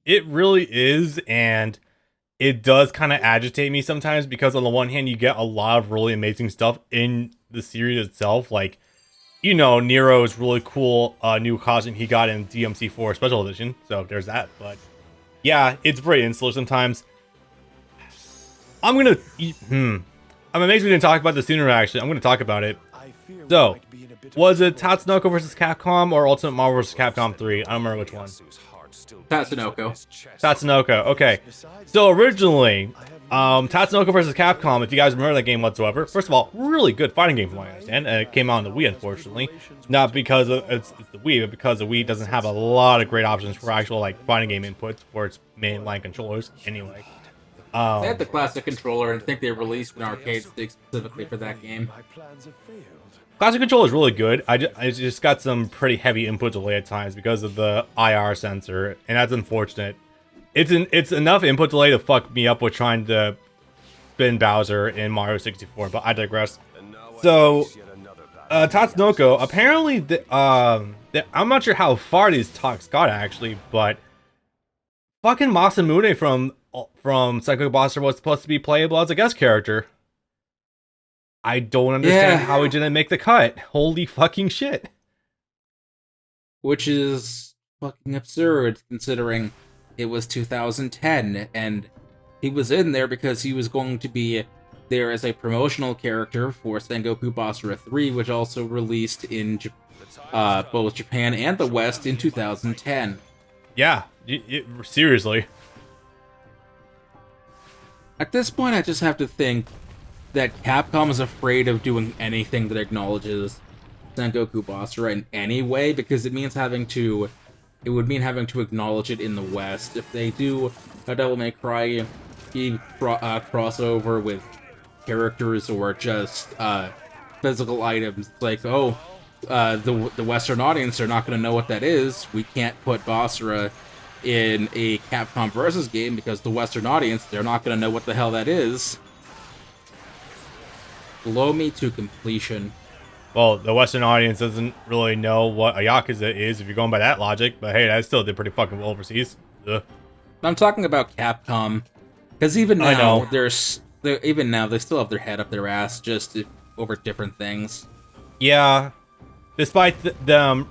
It really is, and it does kind of agitate me sometimes because on the one hand, you get a lot of really amazing stuff in the series itself, like Nero's really cool new costume he got in DMC4 Special Edition. So there's that. But yeah, it's very insular sometimes. I'm gonna. I'm amazed we didn't talk about this sooner. Actually, I'm gonna talk about it. So, was it Tatsunoko versus Capcom or Ultimate Marvel versus Capcom 3? I don't remember which one. Tatsunoko. Tatsunoko. Okay. So originally, Tatsunoko versus Capcom, if you guys remember that game whatsoever, first of all, really good fighting game from what I understand, and it came out on the Wii, unfortunately. Not because it's the Wii, but because the Wii doesn't have a lot of great options for actual like fighting game inputs for its mainline controllers. Anyway, they had the classic controller, and I think they released an arcade stick specifically for that game. Classic control is really good. I just got some pretty heavy input delay at times because of the IR sensor, and that's unfortunate. It's enough input delay to fuck me up with trying to spin Bowser in Mario 64, but I digress. So, Tatsunoko, apparently, I'm not sure how far these talks got actually, but fucking Masamune from Sengoku Basara was supposed to be playable as a guest character. I don't understand how he didn't make the cut. Holy fucking shit. Which is fucking absurd, considering it was 2010, and he was in there because he was going to be there as a promotional character for Sengoku Basara 3, which also released in both Japan and the West in 2010. Yeah, seriously. At this point, I just have to think that Capcom is afraid of doing anything that acknowledges Sengoku Basara in any way, because it would mean having to acknowledge it in the West. If they do a Devil May Cry crossover with characters or just physical items, like, the Western audience are not going to know what that is. We can't put Basara in a Capcom versus game because the Western audience, they're not going to know what the hell that is. Blow me to completion. Well, the Western audience doesn't really know what a Yakuza is if you're going by that logic, but hey, that still did pretty fucking well overseas. Ugh. I'm talking about Capcom, because even now, they still have their head up their ass just over different things. Yeah, despite them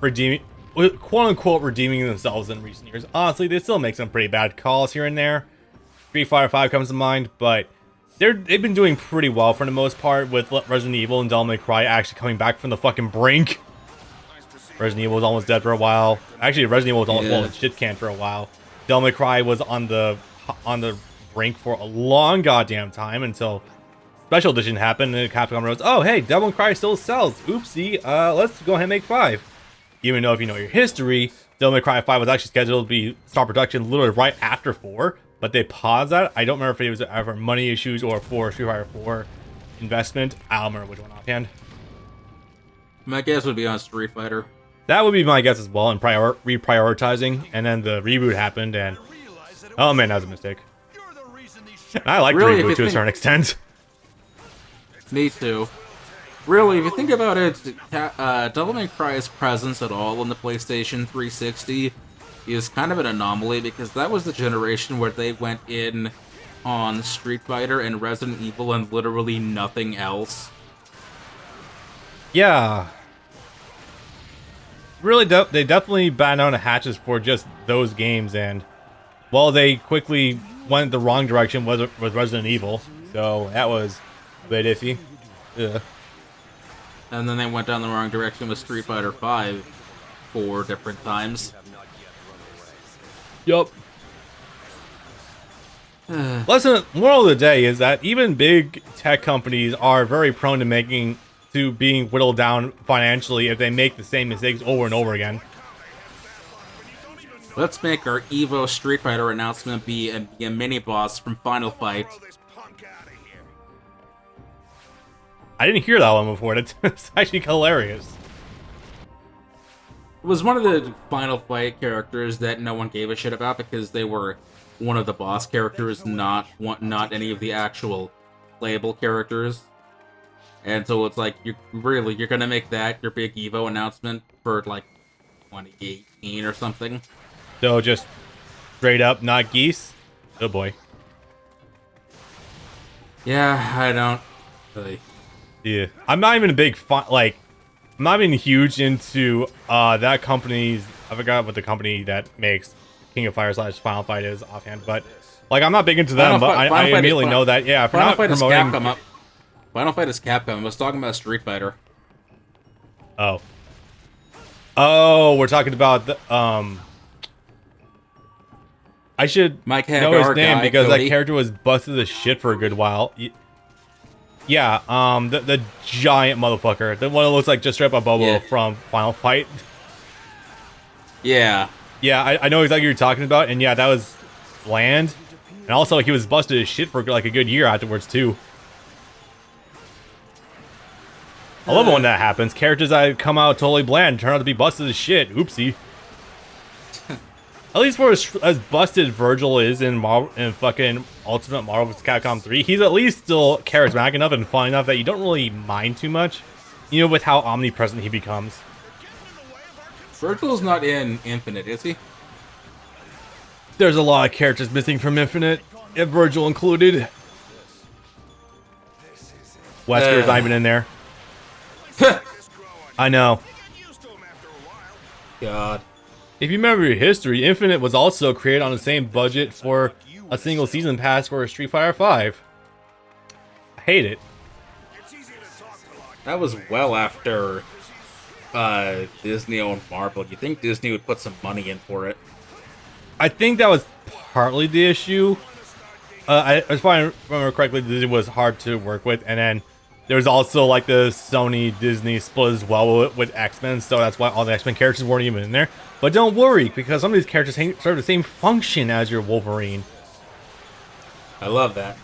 quote-unquote redeeming themselves in recent years, honestly, they still make some pretty bad calls here and there. Street Fighter 5 comes to mind, but they've been doing pretty well for the most part, with Resident Evil and Devil May Cry actually coming back from the fucking brink. Resident Evil was almost dead for a while. Actually, Resident Evil was almost shit canned for a while. Devil May Cry was on the brink for a long goddamn time until Special Edition happened and Capcom wrote, "Oh hey, Devil May Cry still sells. Oopsie. Let's go ahead and make 5." Even though if you know your history, Devil May Cry 5 was actually scheduled to start production literally right after 4. But they paused that. I don't remember if it was for money issues or for Street Fighter 4 investment. I don't remember which one offhand. My guess would be on Street Fighter. That would be my guess as well, and reprioritizing. And then the reboot happened, and oh man, that was a mistake. I like the reboot to a certain extent. Me too. Really, if you think about it, Devil May Cry's presence at all on the PlayStation 360 is kind of an anomaly, because that was the generation where they went in on Street Fighter and Resident Evil and literally nothing else. Yeah. Really, they definitely battened down the hatches for just those games, and well, they quickly went the wrong direction with Resident Evil, so that was a bit iffy. Yeah. And then they went down the wrong direction with Street Fighter 5 4 different times. Yup. Moral of the day is that even big tech companies are very prone to being whittled down financially if they make the same mistakes over and over again. Let's make our Evo Street Fighter announcement be a mini-boss from Final Fight. I didn't hear that one before. That's actually hilarious. It was one of the Final Fight characters that no one gave a shit about because they were one of the boss characters, not any of the actual playable characters. And so it's like, you're gonna make that your big Evo announcement for like 2018 or something? So just Straight up, not geese. Oh boy. Yeah, I don't really. Yeah, I'm not even a big I'm not even huge into that company's. I forgot what the company that makes King of Fire / Final Fight is offhand, but like I'm not big into them. But I immediately know that if we're Final not Fight is promoting, Capcom. Final Fight is Capcom. I was talking about Street Fighter. oh, we're talking about the I should Mike know Hagar his name guy, because Cody. that character was busted as shit for a good while. Yeah, the giant motherfucker, the one that looks like just straight up a Bobo Yeah. from Final Fight. Yeah. Yeah, I know exactly what you're talking about, and yeah, that was bland. And also, he was busted as shit for like a good year afterwards too. I love it when that happens. Characters that come out totally bland turn out to be busted as shit. Oopsie. At least for as busted Virgil is in fucking Ultimate Marvel vs. Capcom 3, he's at least still charismatic enough and fun enough that you don't really mind too much. You know, with how omnipresent he becomes. Virgil's not in Infinite, is he? There's a lot of characters missing from Infinite, if Virgil included. Wesker's not even in there. I know. God. If you remember your history, Infinite was also created on the same budget for a single season pass for Street Fighter V. I hate it. That was well after Disney owned Marvel. You think Disney would put some money in for it? I think that was partly the issue. As far as I remember correctly, Disney was hard to work with, and then there was also like the Sony Disney split as well with X-Men, so that's why all the X-Men characters weren't even in there. But don't worry, because some of these characters serve the same function as your Wolverine. I love that.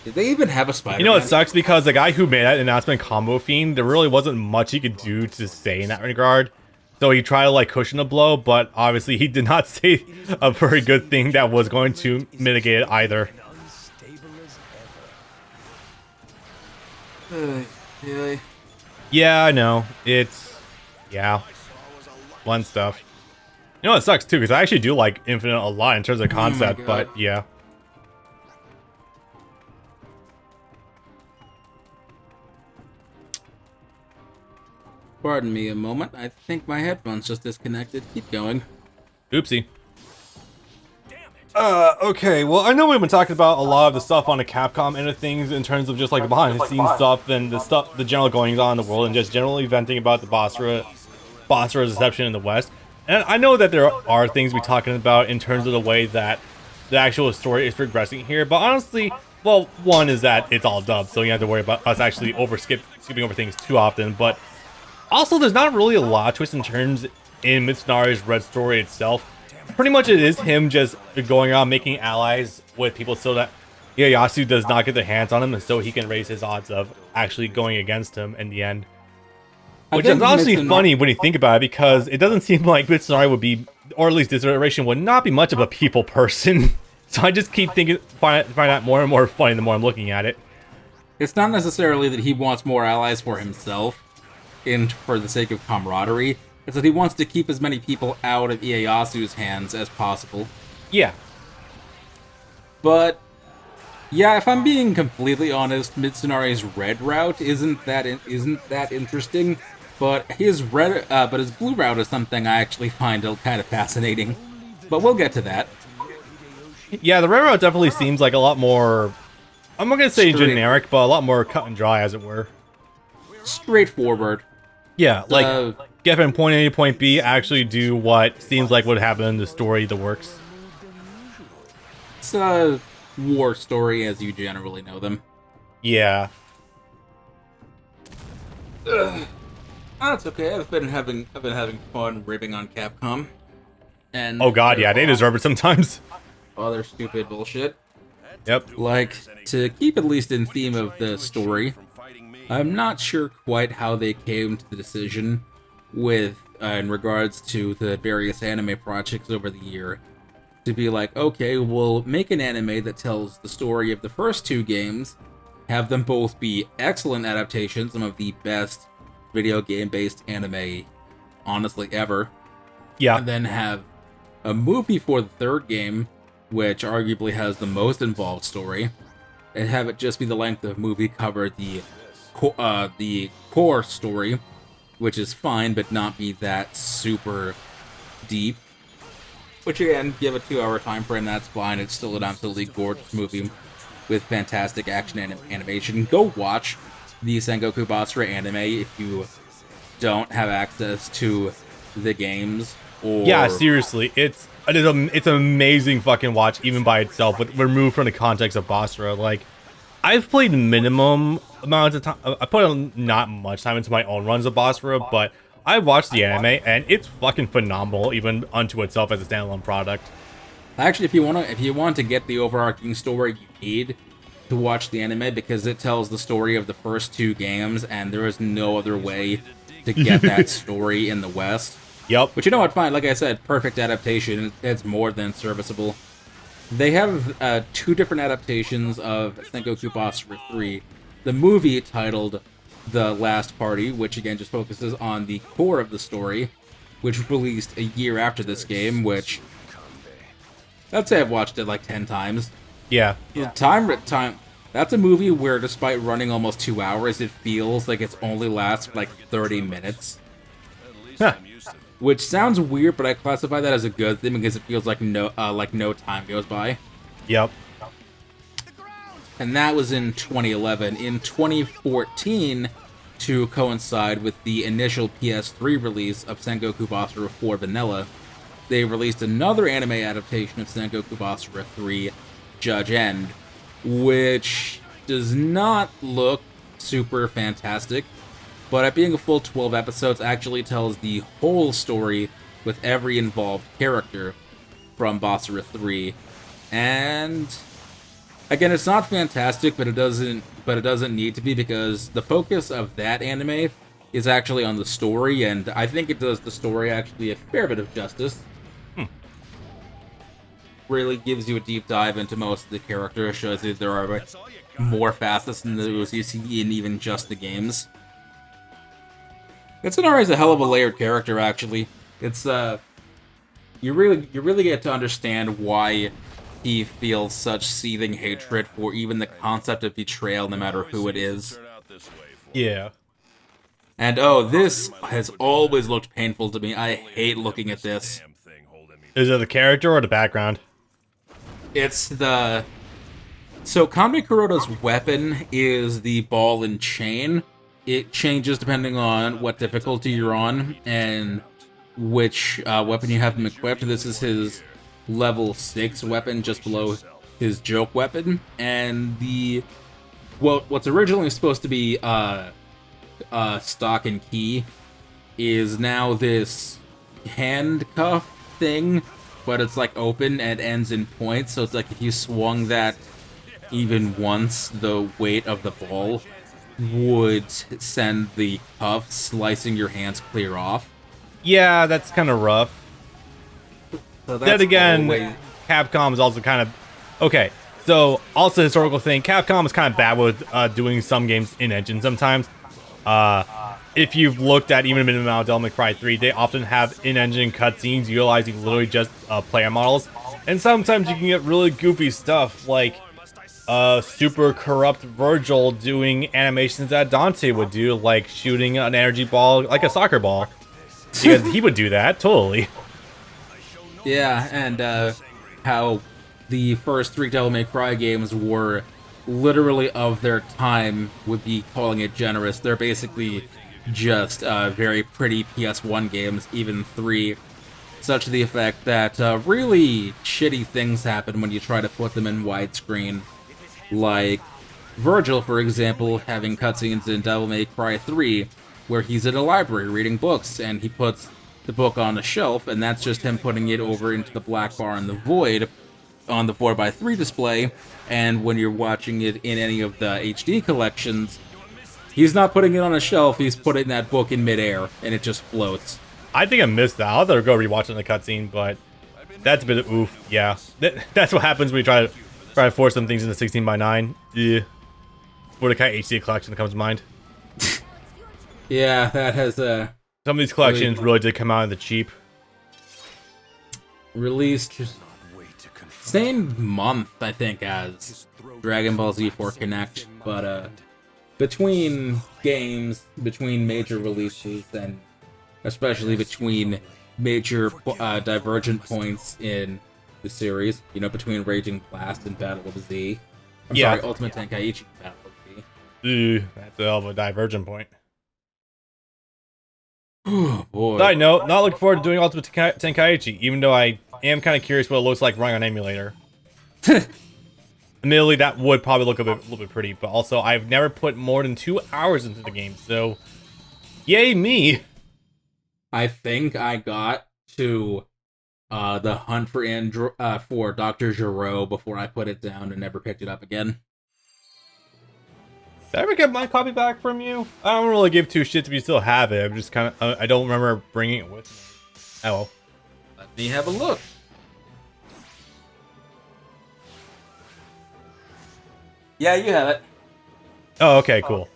Did they even have a Spider-Man? You know, it sucks because the guy who made that announcement, Combo Fiend, there really wasn't much he could do to say in that regard. So he tried to like cushion a blow, but obviously he did not say a very good thing that was going to mitigate it either. Really? Yeah, I know. It's... yeah. Fun stuff. You know, it sucks too, because I actually do like Infinite a lot in terms of concept, but yeah. Pardon me a moment. I think my headphones just disconnected. Keep going. Oopsie. Okay, well, I know we've been talking about a lot of the stuff on the Capcom end of things in terms of just like the behind-the-scenes stuff and the general goings on in the world and just generally venting about the Basara's reception in the West. And I know that there are things we're talking about in terms of the way that the actual story is progressing here, but honestly, well, one is that it's all dubbed, so you don't have to worry about us actually skipping over things too often, but also there's not really a lot of twists and turns in Mitsunari's Red story itself. Pretty much it is him just going on making allies with people so that Hideyoshi does not get their hands on him, and so he can raise his odds of actually going against him in the end. Which is honestly funny when you think about it, because it doesn't seem like Mitsunari would be, or at least this iteration would not be much of a people person. So I just keep find that more and more funny the more I'm looking at it. It's not necessarily that he wants more allies for himself, for the sake of camaraderie. It's that he wants to keep as many people out of Ieyasu's hands as possible. Yeah. But yeah, if I'm being completely honest, Mitsunari's red route isn't that interesting. But his blue route is something I actually find kind of fascinating. But we'll get to that. Yeah, the red route definitely seems like a lot more, I'm not gonna say generic, but a lot more cut and dry, as it were. Straightforward. Yeah, like get from point A to point B, actually do what seems like would happen in the story, the works. It's a war story as you generally know them. Yeah. That's okay. I've been having fun ribbing on Capcom. And oh god, yeah, they deserve it sometimes. Other stupid bullshit. Yep. Like, to keep at least in theme of the story, I'm not sure quite how they came to the decision with in regards to the various anime projects over the year to be like, okay, we'll make an anime that tells the story of the first two games, have them both be excellent adaptations, some of the best video game based anime honestly ever. Yeah. And then have a movie for the third game, which arguably has the most involved story, and have it just be the length of movie cover the core story, which is fine, but not be that super deep. Which again, give a 2-hour time frame, that's fine. It's still an absolutely gorgeous movie with fantastic action and animation. Go watch the Sengoku Basara anime if you don't have access to the games. Or Yeah, seriously, it's an amazing fucking watch even by itself, but removed from the context of Basara. Like, I've played minimum amounts of time. I put not much time into my own runs of Basara, but I've watched the anime and it's fucking phenomenal, even unto itself as a standalone product. Actually, if you want to get the overarching story, you need to watch the anime because it tells the story of the first 2 games, and there is no other way to get that story in the West. Yep. But you know what? Fine. Like I said, perfect adaptation. It's more than serviceable. They have 2 different adaptations of Sengoku Basara 3. The movie titled The Last Party, which again just focuses on the core of the story, which released a year after this game, which I'd say I've watched it like 10 times. Yeah. Time. That's a movie where, despite running almost 2 hours, it feels like it's only lasts like 30 minutes. Huh. Which sounds weird, but I classify that as a good thing because it feels like no time goes by. Yep. And that was in 2011. In 2014, to coincide with the initial PS3 release of Sengoku Basara 4 Vanilla, they released another anime adaptation of Sengoku Basara 3, Judge End, which does not look super fantastic, but at being a full 12 episodes, actually tells the whole story with every involved character from Basara 3. And again, it's not fantastic, but it doesn't need to be, because the focus of that anime is actually on the story, and I think it does the story actually a fair bit of justice. Really gives you a deep dive into most of the characters, shows you there are more facets than those you see in even just the games. Mitsunari is a hell of a layered character, actually. It's you really get to understand why he feels such seething hatred for even the concept of betrayal, no matter who it is. Yeah. And oh, this has always looked painful to me. I hate looking at this. Is it the character or the background? It's the... So, Kame Kuroda's weapon is the ball and chain. It changes depending on what difficulty you're on and which weapon you have him equipped. This is his level 6 weapon, just below his joke weapon. And the... Well, what's originally supposed to be stock and key is now this handcuff thing, but it's like open and ends in points, so it's like if you swung that even once, the weight of the ball would send the cuff slicing your hands clear off. Yeah, that's kind of rough. So Then again, Capcom is also kind of... Okay, so also a historical thing, Capcom is kind of bad with doing some games in-engine sometimes. If you've looked at even minimum amount of Devil May Cry 3, they often have in-engine cutscenes utilizing literally just player models. And sometimes you can get really goofy stuff, like super corrupt Virgil doing animations that Dante would do, like shooting an energy ball like a soccer ball. Because he would do that, totally. Yeah, and how the first 3 Devil May Cry games were literally of their time, would be calling it generous. They're basically just very pretty PS1 games, even 3, such to the effect that really shitty things happen when you try to put them in widescreen. Like Virgil, for example, having cutscenes in Devil May Cry 3, where he's in a library reading books, and he puts the book on a shelf, and that's just him putting it over into the black bar in the void on the 4x3 display, and when you're watching it in any of the HD collections, he's not putting it on a shelf, he's putting that book in midair, and it just floats. I think I missed that. I'll have to go rewatching the cutscene, but that's a bit of oof. Yeah, that's what happens when you try to force some things into 16:9. Yeah. Mordecai HD collection that comes to mind. Yeah, that has Some of these collections really did come out of the cheap. released same month, I think, as Dragon Ball Z 4 Connect, but between games, between major releases, and especially between major divergent points in the series, you know, between Raging Blast and Battle of Z. I'm sorry, Ultimate Tenkaichi and Battle of Z. That's a hell of a divergent point. Oh boy. Side note, not looking forward to doing Ultimate Tenkaichi, even though I am kind of curious what it looks like running on emulator. Admittedly, that would probably look a little bit pretty, but also I've never put more than 2 hours into the game, so yay me! I think I got to the hunt for Dr. Gero before I put it down and never picked it up again. Did I ever get my copy back from you? I don't really give two shits if you still have it. I'm just kind of, I don't remember bringing it with me. Oh well. Let me have a look. Yeah, you have it. Oh, okay, cool.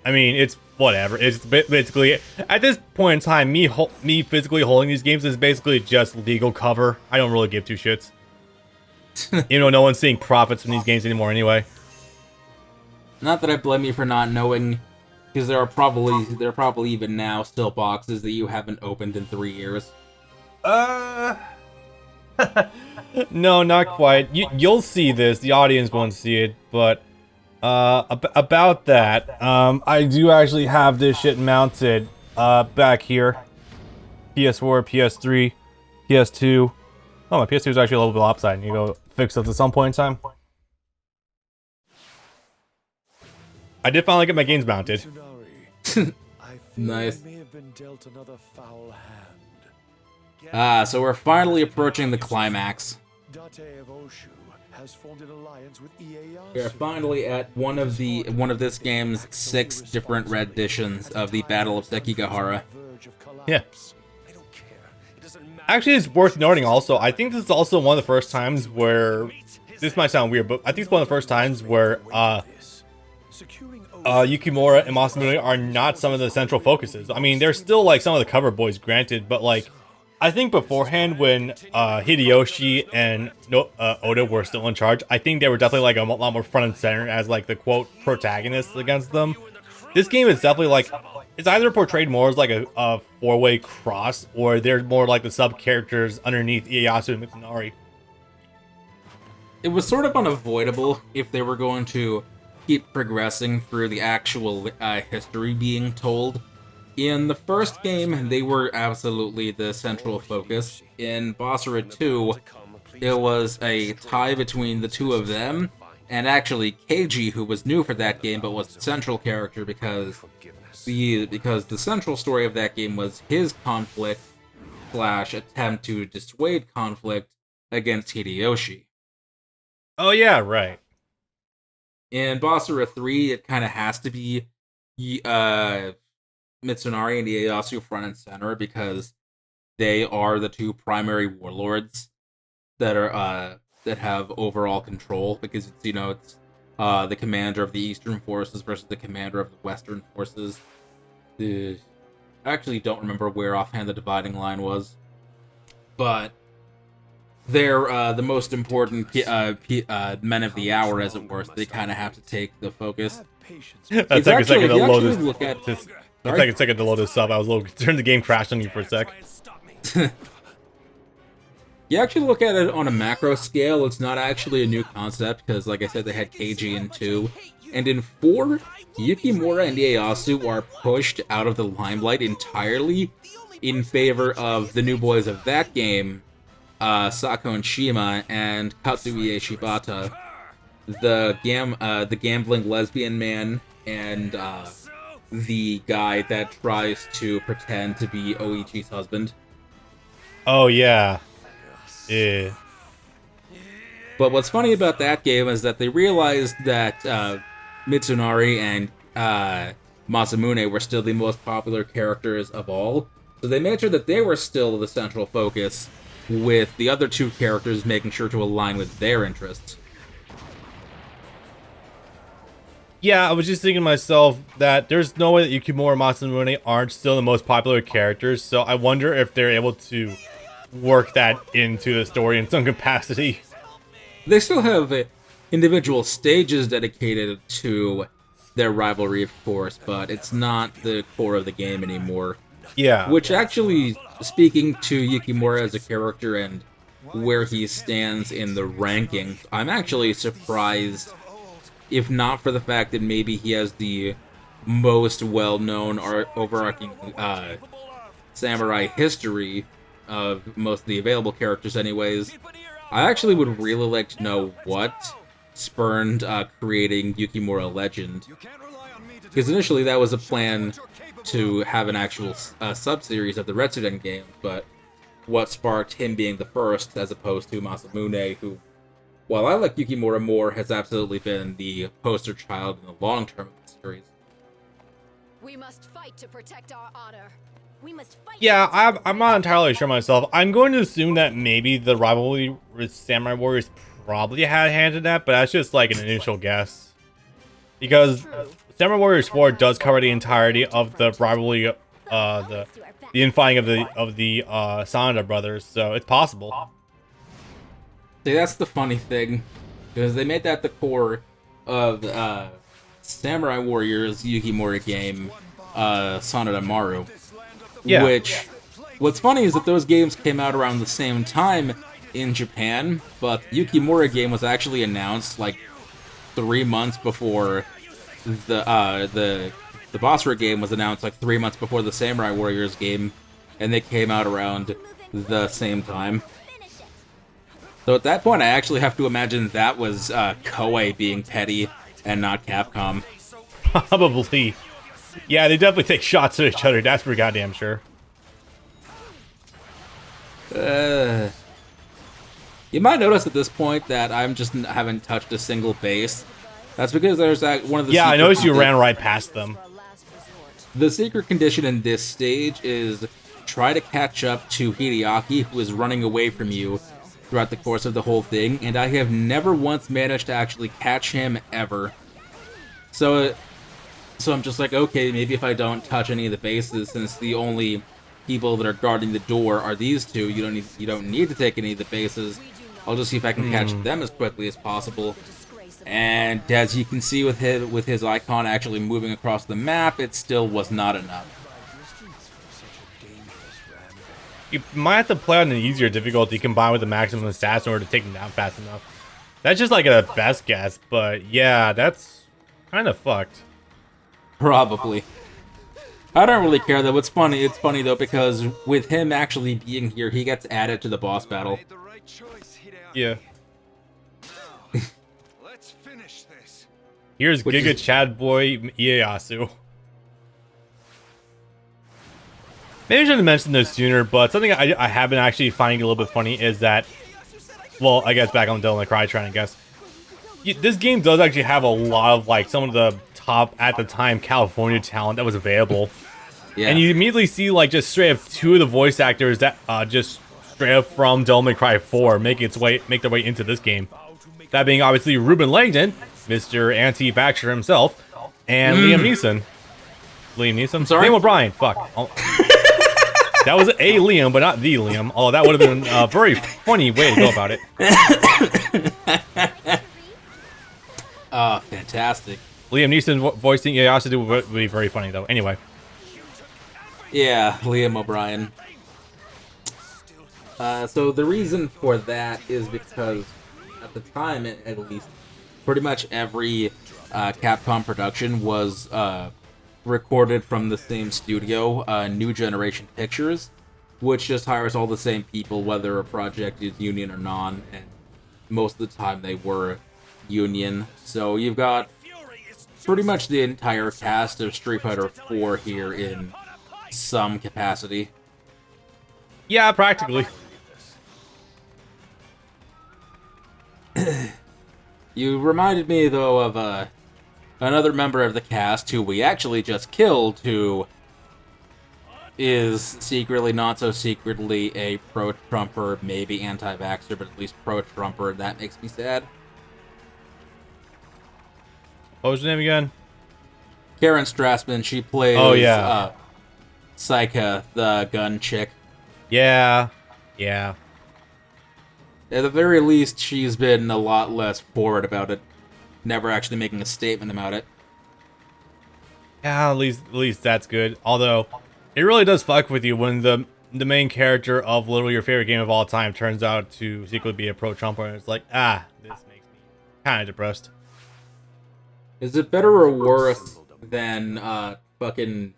I mean, it's whatever. It's basically, at this point in time, me physically holding these games is basically just legal cover. I don't really give two shits. You know, no one's seeing profits from these games anymore anyway. Not that I blame you for not knowing, because there are probably even now still boxes that you haven't opened in 3 years. No, not quite. You'll see this. The audience won't see it, but about that, I do actually have this shit mounted back here. PS4, PS3, PS2. Oh, my PS2 is actually a little bit lopsided. You go fix it at some point in time. I did finally get my games mounted. Nice. So we're finally approaching the climax. We are finally at one of this game's 6 different renditions of the Battle of Sekigahara. Yeah. Actually, it's worth noting also, I think this is also one of the first times where, this might sound weird, but I think it's one of the first times where Yukimura and Masamune are not some of the central focuses. I mean, they're still like some of the cover boys, granted, but like, I think beforehand when Hideyoshi and Oda were still in charge, I think they were definitely like a lot more front and center as like the quote protagonists against them. This game is definitely like, it's either portrayed more as like a four-way cross, or they're more like the sub-characters underneath Ieyasu and Mitsunari. It was sort of unavoidable if they were going to keep progressing through the actual history being told. In the first game, they were absolutely the central focus. In Basara 2, it was a tie between the two of them, and actually Keiji, who was new for that game but was the central character because the central story of that game was his conflict / attempt to dissuade conflict against Hideyoshi. Oh yeah, right. In Basara 3, it kind of has to be Mitsunari and Ieyasu front and center because they are the two primary warlords that are that have overall control, because it's, you know, it's the commander of the Eastern forces versus the commander of the Western forces. I actually don't remember where offhand the dividing line was, but they're the most important men of the hour, as it were, so they kind of have to take the focus. That's like a second to load this. It's like a second to load this up. I was a little concerned the game crashed on you for a sec. You actually look at it on a macro scale, it's not actually a new concept, because like I said, they had Keiji in 2. And in 4, Yukimura and Ieyasu are pushed out of the limelight entirely in favor of the new boys of that game, Sako and Shima, and Katsuie Shibata, the gambling lesbian man, and the guy that tries to pretend to be Oichi's husband. Oh yeah. Yeah. But what's funny about that game is that they realized that Mitsunari and Masamune were still the most popular characters of all, so they made sure that they were still the central focus, with the other two characters making sure to align with their interests. Yeah, I was just thinking to myself that there's no way that Yukimura and Masamune aren't still the most popular characters, so I wonder if they're able to work that into the story in some capacity. They still have individual stages dedicated to their rivalry, of course, but it's not the core of the game anymore. Yeah. Which actually, speaking to Yukimura as a character and where he stands in the rankings, I'm actually surprised, if not for the fact that maybe he has the most well-known overarching samurai history of most of the available characters anyways. I actually would really like to know what spurned creating Yukimura Legend. Because initially that was a plan to have an actual sub-series of the Retsuden game, but what sparked him being the first as opposed to Masamune, who, while I like Yukimura more, has absolutely been the poster child in the long term of the series. We must fight to protect our honor. We must fight. Yeah, I'm not entirely sure myself. I'm going to assume that maybe the rivalry with Samurai Warriors probably had a hand in that, but that's just like an initial guess. Because Samurai Warriors 4 does cover the entirety of the rivalry, the infighting of the Sanada brothers, so it's possible. See, that's the funny thing, because they made that the core of Samurai Warriors Yukimura game, Sanada Maru. Yeah. Which, what's funny is that those games came out around the same time in Japan, but the Yukimura game was actually announced like 3 months before the Basara game was announced, like 3 months before the Samurai Warriors game, and they came out around the same time. So at that point, I actually have to imagine that was Koei being petty and not Capcom. Probably. Yeah, they definitely take shots at each other, that's for goddamn sure. You might notice at this point that I'm just haven't touched a single base. That's because there's one of the... Yeah, I noticed you ran right past them. The secret condition in this stage is try to catch up to Hideyoshi, who is running away from you throughout the course of the whole thing, and I have never once managed to actually catch him ever. So I'm just like, okay, maybe if I don't touch any of the bases, since the only people that are guarding the door are these two, you don't need to take any of the bases. I'll just see if I can catch them as quickly as possible. And as you can see with his icon actually moving across the map, it still was not enough. You might have to play on an easier difficulty combined with the maximum stats in order to take them down fast enough. That's just like a best guess, but yeah, that's kind of fucked. Probably. I don't really care though. It's funny though, because with him actually being here, he gets added to the boss battle. Yeah. Let's finish this. Here's Giga Chad Boy Ieyasu. Maybe I should have mentioned this sooner, but something I have been actually finding a little bit funny is that, well, I guess back on Devil May Cry trying to guess. This game does actually have a lot of like some of the top at the time California talent that was available. Yeah. And you immediately see like just straight up two of the voice actors that just straight up from Devil May Cry 4 make their way into this game. That being obviously Ruben Langdon, Mr. Anti-Vaxxer himself, and Liam Neeson. Liam Neeson? Sorry? Liam O'Brien. Fuck. That was a Liam, but not the Liam. Although that would have been a very funny way to go about it. Oh, fantastic. Liam Neeson voicing Ieyasu would be very funny, though. Anyway. Yeah, Liam O'Brien. So the reason for that is because at the time, at least, pretty much every Capcom production was recorded from the same studio, New Generation Pictures, which just hires all the same people, whether a project is union or non, and most of the time they were union. So you've got pretty much the entire cast of Street Fighter 4 here in some capacity. Yeah, practically. You reminded me, though, of another member of the cast who we actually just killed, who is secretly, not so secretly, a pro-Trumper, maybe anti-vaxxer, but at least pro-Trumper. That makes me sad. What was her name again? Karen Strassman. She plays Psycha, the gun chick. Yeah. Yeah. At the very least, she's been a lot less forward about it, never actually making a statement about it. Yeah, at least that's good. Although, it really does fuck with you when the main character of literally your favorite game of all time turns out to secretly be a pro-Trumper, and it's like, this makes me kind of depressed. Is it better or worse than fucking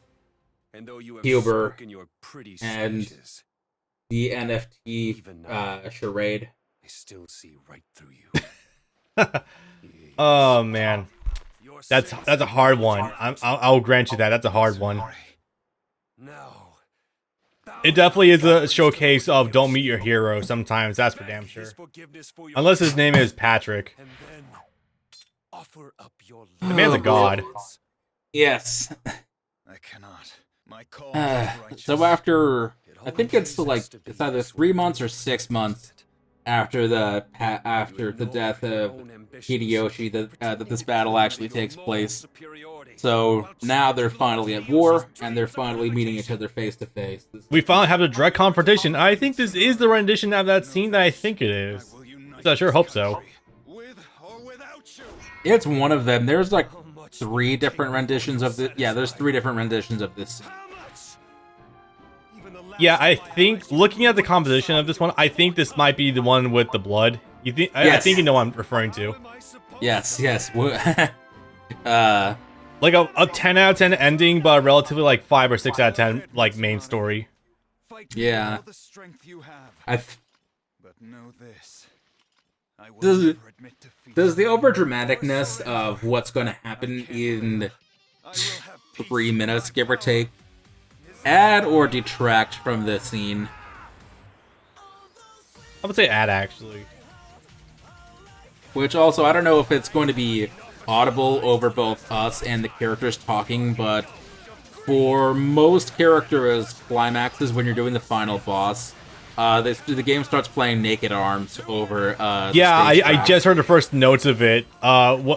Huber and the NFT charade? I still see right through you. Oh man, that's a hard one. I'll grant you that. That's a hard one. No. It definitely is a showcase of don't meet your hero sometimes, that's for damn sure. Unless his name is Patrick. And then offer up your The man's a god. Yes. I cannot. My call So after, I think it's like, it's either 3 months or 6 months after the death of Hideyoshi that this battle actually takes place. So now they're finally at war, and they're finally meeting each other face to face. We finally have a direct confrontation. I think this is the rendition of that scene that I think it is. So I sure hope so. It's one of them. There's like 3 different renditions of this. Yeah, there's 3 different renditions of this. Yeah, I think, looking at the composition of this one, I think this might be the one with the blood. You think? I Yes. think you know what I'm referring to. Yes. Like a 10 out of 10 ending, but a relatively like 5 or 6 out of 10 like main story. Yeah. But know this. I will Does never admit defeat. Does the overdramaticness of what's going to happen in 3 minutes, give or take, add or detract from the scene? I would say add, actually. Which also, I don't know if it's going to be audible over both us and the characters talking, but for most characters' climaxes, when you're doing the final boss, the game starts playing Naked Arms over the Yeah, stage I track. just heard the first notes of it.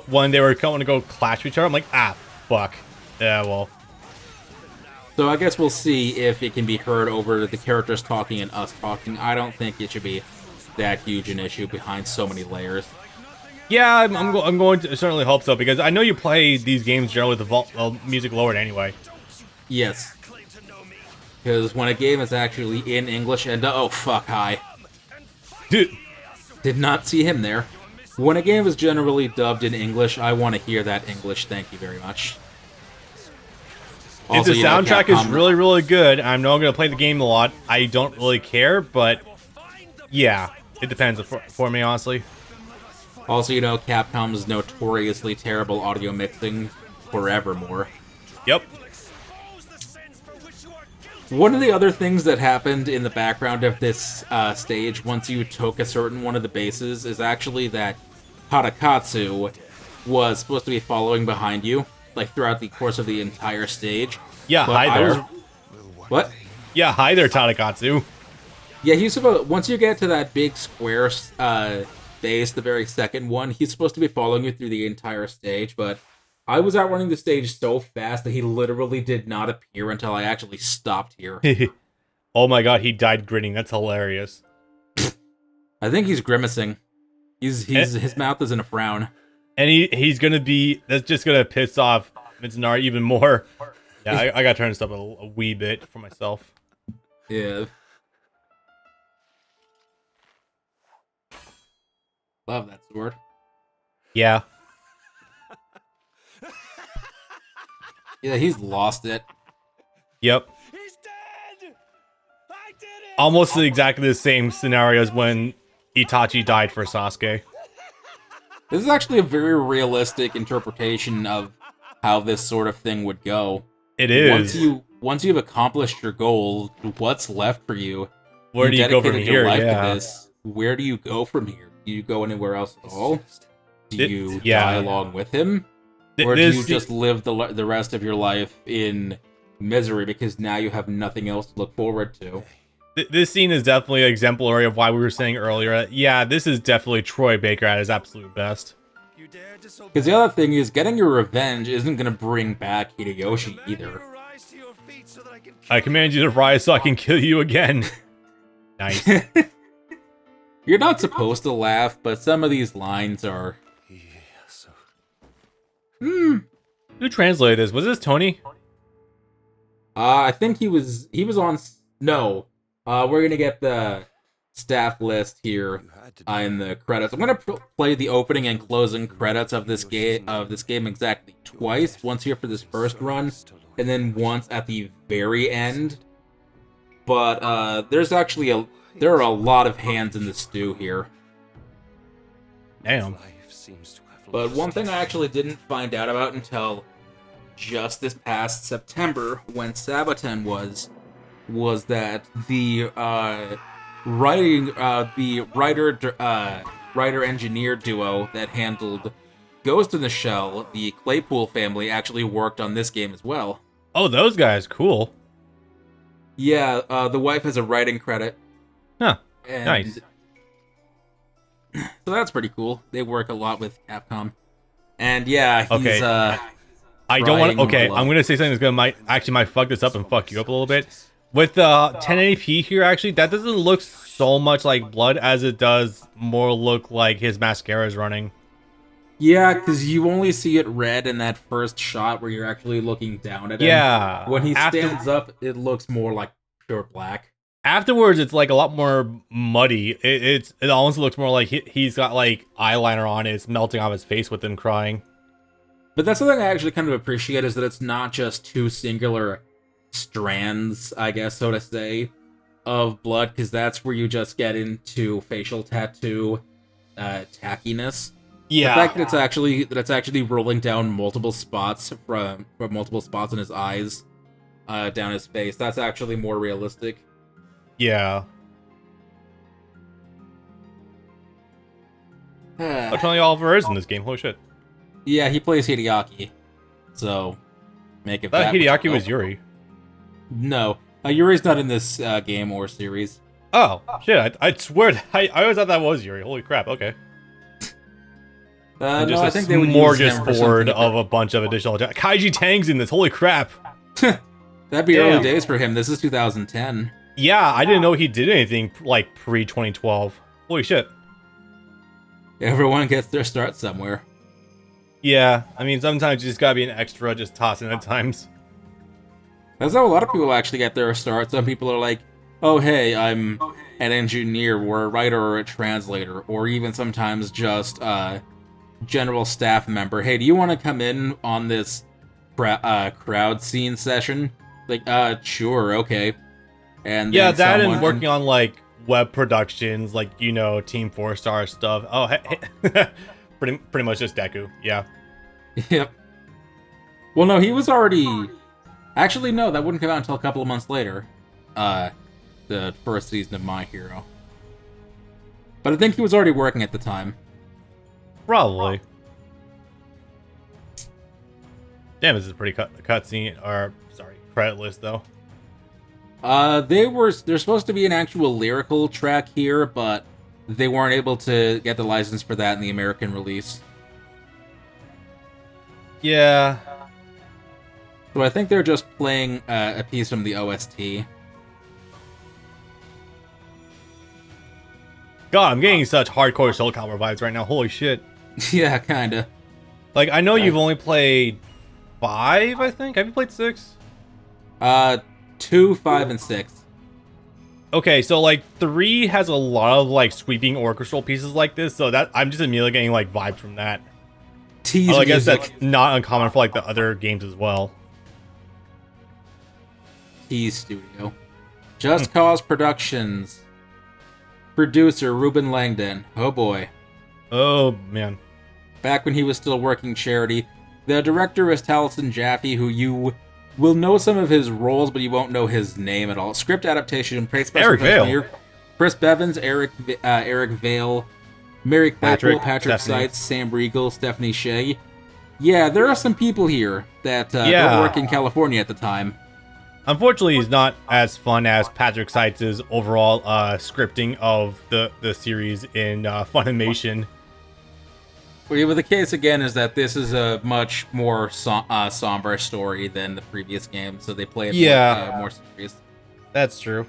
When they were going to go clash with each other, I'm like, fuck. Yeah, well. So I guess we'll see if it can be heard over the characters talking and us talking. I don't think it should be that huge an issue behind so many layers. Yeah, I'm going to certainly hope so, because I know you play these games generally with the music lowered anyway. Yes. Because when a game is actually in English and... Oh, fuck, hi. Dude, Did not see him there. When a game is generally dubbed in English, I want to hear that English. Thank you very much. if the you know, soundtrack is Capcom- really, really good, I'm not going to play the game a lot. I don't really care, but yeah, it depends for me, honestly. Also, you know, Capcom's notoriously terrible audio mixing forevermore. Yep. One of the other things that happened in the background of this stage, once you took a certain one of the bases, is actually that Tadakatsu was supposed to be following behind you, like throughout the course of the entire stage. Yeah, But hi I there. What? Yeah, hi there, Tadakatsu. Yeah, he's supposed. Once you get to that big square base, the very second one, he's supposed to be following you through the entire stage. But I was outrunning the stage so fast that he literally did not appear until I actually stopped here. Oh my god, he died grinning. That's hilarious. I think he's grimacing. His mouth is in a frown. And he's gonna be, that's just gonna piss off Mitsunari even more. Yeah, I gotta turn this up a wee bit for myself. Yeah. Love that sword. Yeah. Yeah, he's lost it. Yep. He's dead! I did it! Almost exactly the same scenario as when Itachi died for Sasuke. This is actually a very realistic interpretation of how this sort of thing would go. It is. Once you've accomplished your goal, what's left for you? Where do you go from dedicated your here? life to Yeah. this. Where do you go from here? Do you go anywhere else at all? Do you yeah. die along with him? Th- Or do this- you just live the rest of your life in misery because now you have nothing else to look forward to? This scene is definitely exemplary of why we were saying earlier. Yeah, this is definitely Troy Baker at his absolute best. You dare disobey. Because the other thing is, getting your revenge isn't going to bring back Hideyoshi either. Rise to your feet so that I can I command you to rise so I can kill you again. Nice. You're not supposed to laugh, but some of these lines are... Yes. Who translated this? Was this Tony? I think he was on... No. We're gonna get the staff list here in the credits. I'm gonna play the opening and closing credits of this game exactly twice. Once here for this first run, and then once at the very end. But there are a lot of hands in the stew here. Damn. But one thing I actually didn't find out about until just this past September, when Sabaton was that the writer-engineer duo that handled Ghost in the Shell, the Claypool family, actually worked on this game as well. Oh, those guys, cool. Yeah, the wife has a writing credit. Huh, and nice. So that's pretty cool. They work a lot with Capcom. And yeah, he's, Okay. I don't want to... Okay, I'm going to say something that's might fuck this up and fuck you up a little bit. With the 1080p here, actually, that doesn't look so much like blood as it does more look like his mascara is running. Yeah, because you only see it red in that first shot where you're actually looking down at him. Yeah. When he stands up, it looks more like pure black. Afterwards, it's like a lot more muddy. It almost looks more like he's got like eyeliner on. It's melting off his face with him crying. But that's something I actually kind of appreciate, is that it's not just two singular strands, I guess, so to say, of blood, because that's where you just get into facial tattoo tackiness. Yeah. The fact that it's actually rolling down multiple spots from multiple spots in his eyes, down his face, that's actually more realistic. Yeah. Oh, Tony Oliver is in this game. Holy shit. Yeah, he plays Hideyoshi. So, make it I thought Hideyoshi was Yuri. No. Yuri's not in this game or series. Oh, shit. I swear. I always thought that was Yuri. Holy crap. Okay. No, just I a think they would use him for smorgasbord something of a bunch of additional... Kaiji Tang's in this. Holy crap. That'd be Damn. early days for him. This is 2010. Yeah, I didn't know he did anything like pre-2012. Holy shit. Everyone gets their start somewhere. Yeah, I mean, sometimes you just gotta be an extra, just tossing at times. That's how a lot of people actually get their start. Some people are like, oh, hey, I'm an engineer or a writer or a translator, or even sometimes just a general staff member. Hey, do you want to come in on this crowd scene session? Like, sure, okay. And Yeah, that and working on, like, web productions, like, you know, Team 4-star stuff. Oh, hey. pretty much just Deku, yeah. Yep. Well, no, he was already... Actually, no, that wouldn't come out until a couple of months later. The first season of My Hero. But I think he was already working at the time. Probably. Damn, this is a pretty cutscene, or, sorry, credit list, though. There's supposed to be an actual lyrical track here, but they weren't able to get the license for that in the American release. Yeah. So I think they're just playing a piece from the OST. God, I'm getting such hardcore Soul Calibur vibes right now. Holy shit. Yeah, kinda. Like, I know you've only played 5, I think? Have you played 6? 2, 5, and 6. Okay, so, like, 3 has a lot of, like, sweeping orchestral pieces like this, so that I'm just immediately getting, like, vibes from that. Tease I guess music. that's not uncommon for, like, the other games as well. Tease Studio. Just Cause Productions. Producer Ruben Langdon. Oh boy. Oh, man. Back when he was still working charity. The director is Taliesin Jaffe, who you will know some of his roles, but you won't know his name at all. Script adaptation, Eric Vale. Chris Bevins, Eric Vale, Mary Claypool, Patrick Stephanie. Seitz, Sam Riegel, Stephanie Shea. Yeah, there are some people here that don't work in California at the time. Unfortunately, he's not as fun as Patrick Seitz's overall scripting of the series in Funimation. Well, the case again is that this is a much more somber story than the previous game, so they play it more serious. That's true.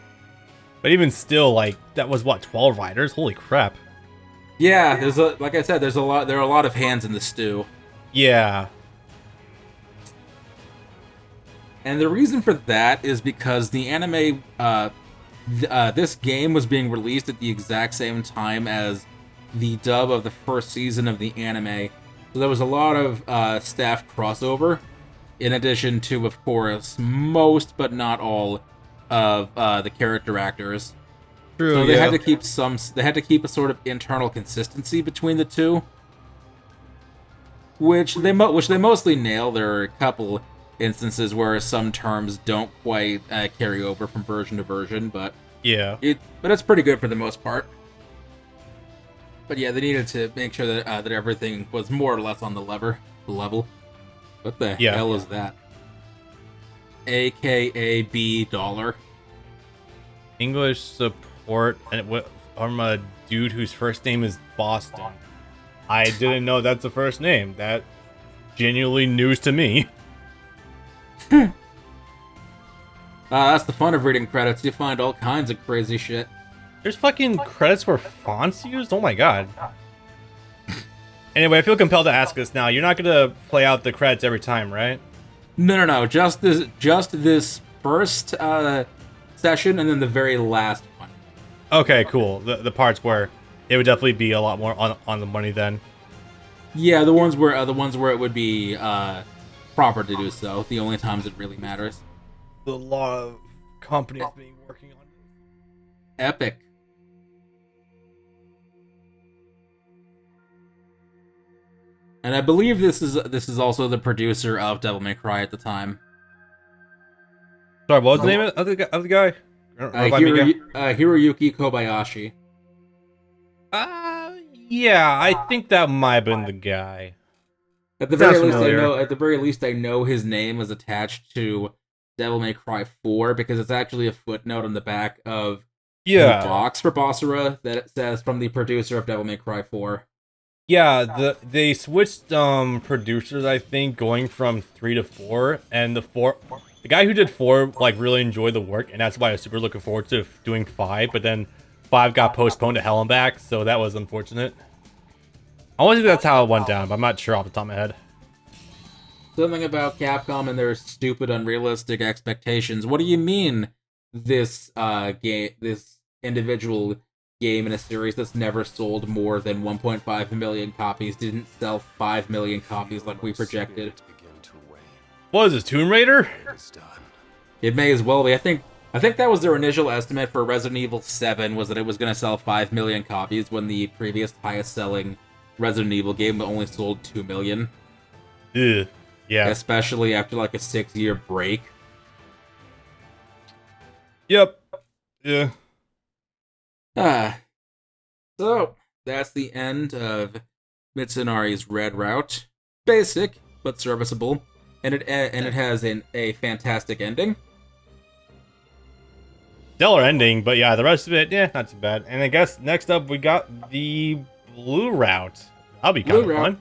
But even still, like, that was what, 12 riders? Holy crap. Yeah, there's a like I said, there are a lot of hands in the stew. Yeah. And the reason for that is because the anime, this game was being released at the exact same time as the dub of the first season of the anime. So there was a lot of staff crossover, in addition to, of course, most but not all of the character actors. True, So they yeah. had to keep they had to keep a sort of internal consistency between the two, which they mostly nail. There are a couple instances where some terms don't quite carry over from version to version, but Yeah. it's pretty good for the most part. But yeah, they needed to make sure that that everything was more or less on the level. What the Yeah. hell is that? AKA B dollar. English support and from a dude whose first name is Boston. I didn't know that's the first name. That genuinely news to me. That's the fun of reading credits. You find all kinds of crazy shit. There's fucking credits for fonts used? Oh my god. Anyway, I feel compelled to ask this now. You're not gonna play out the credits every time, right? No. Just this first session, and then the very last one. Okay, cool. The parts where it would definitely be a lot more on the money then. Yeah, the ones where it would be proper to do so. The only times it really matters. A lot of companies being working on it. Epic. And I believe this is also the producer of Devil May Cry at the time. Sorry, what was the name of the guy? Hiroyuki Kobayashi. Yeah, I think that might have been the guy. At the Sounds very least, familiar. At the very least, I know his name is attached to Devil May Cry 4 because it's actually a footnote on the back of the box for Basara that it says from the producer of Devil May Cry 4. Yeah, they switched producers, I think, going from 3 to 4, and the guy who did 4 like really enjoyed the work, and that's why I was super looking forward to doing 5, but then 5 got postponed to hell and back, so that was unfortunate. I want to think that's how it went down, but I'm not sure off the top of my head. Something about Capcom and their stupid, unrealistic expectations. What do you mean this individual game in a series that's never sold more than 1.5 million copies didn't sell 5 million copies like we projected? What is this, Tomb Raider? It may as well be. I think that was their initial estimate for Resident Evil 7 was that it was going to sell 5 million copies when the previous highest selling Resident Evil game only sold 2 million. Ugh. Yeah. Especially after like a 6-year break. Yep. Yeah. So that's the end of Mitsunari's Red Route. Basic but serviceable, and it has a fantastic ending. Stellar ending, but yeah, the rest of it, not too bad. And I guess next up we got the Blue Route. That'll be kind of fun.